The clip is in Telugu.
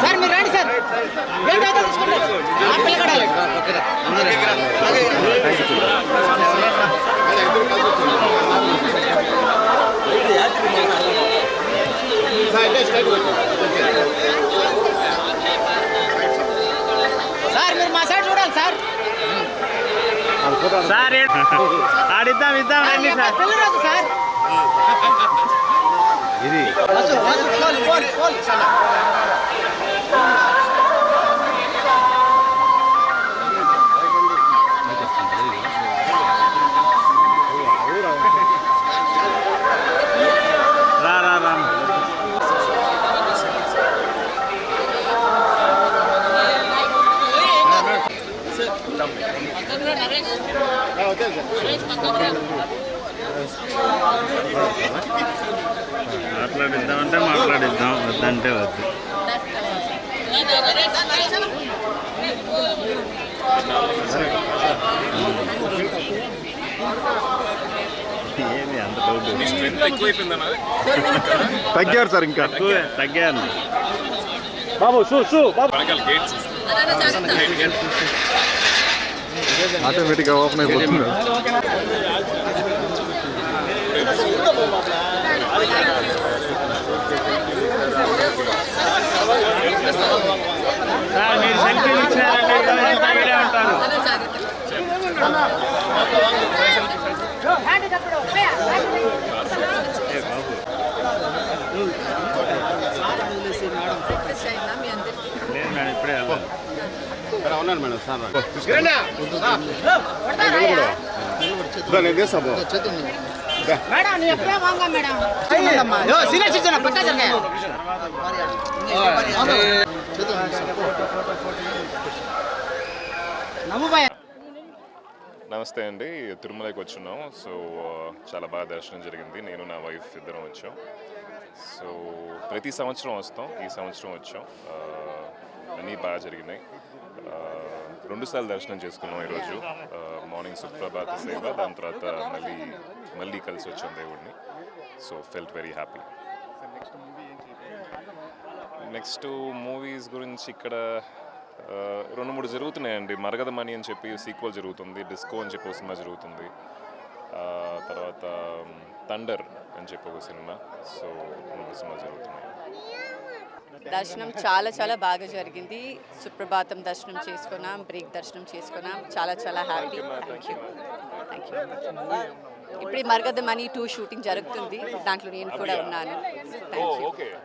సార్ మీరు రండి సార్ సార్ మీరు మా సైడ్ చూడాలి సార్ సార్ ఆడిద్దాం ఇద్దాం రండి సార్ పిల్లరాదు సార్ ఇది మాట్లాడిద్దామంటే మాట్లాడిద్దాం, వద్దంటే వద్దు. ఏమి అంత తగ్గారు సార్, ఇంకా తగ్గారు బాబు. ఆటోమేటిక్గా ఓపెన్ అయిపోతుంది. మీరు సెల్ఫీలు ఇచ్చినారంటే ఉంటారు. లేదు మేడం, ఇప్పుడే ఉన్నాను మేడం. సార్ నేను చేస్తా మేడం నేను ఎప్పుడే వాంగా మేడం సీనియర్ సిటిజన్ పక్కా జరగాయ నమస్తే అండి, తిరుమలకి వచ్చున్నాం. సో చాలా బాగా దర్శనం జరిగింది. నేను నా వైఫ్ ఇద్దరం వచ్చాం. సో ప్రతి సంవత్సరం వస్తాం, ఈ సంవత్సరం వచ్చాం. అన్నీ బాగా జరిగినాయి. 2 సార్లు దర్శనం చేసుకున్నాం ఈరోజు. మార్నింగ్ సుప్రభాత సేవ, దాని తర్వాత మళ్ళీ కలిసి వచ్చాం దేవుడిని. So felt very happy. Next movies గురించి ఇక్కడ 2-3 జరుగుతున్నాయండి. మరగద మణి అని చెప్పి సీక్వెల్ జరుగుతుంది, డిస్కో అని చెప్పి ఒక సినిమా జరుగుతుంది, తర్వాత థండర్ అని చెప్పి ఒక సినిమా. సో 3 సినిమా జరుగుతున్నాయి. దర్శనం చాలా చాలా బాగా జరిగింది. సుప్రభాతం దర్శనం చేసుకున్నాం, బ్రేక్ దర్శనం చేసుకున్నాం. చాలా చాలా హ్యాపీ. Thank you. ఇప్పుడు మరగద మణి 2 షూటింగ్ జరుగుతుంది, దాంట్లో నేను కూడా ఉన్నాను. Thank you.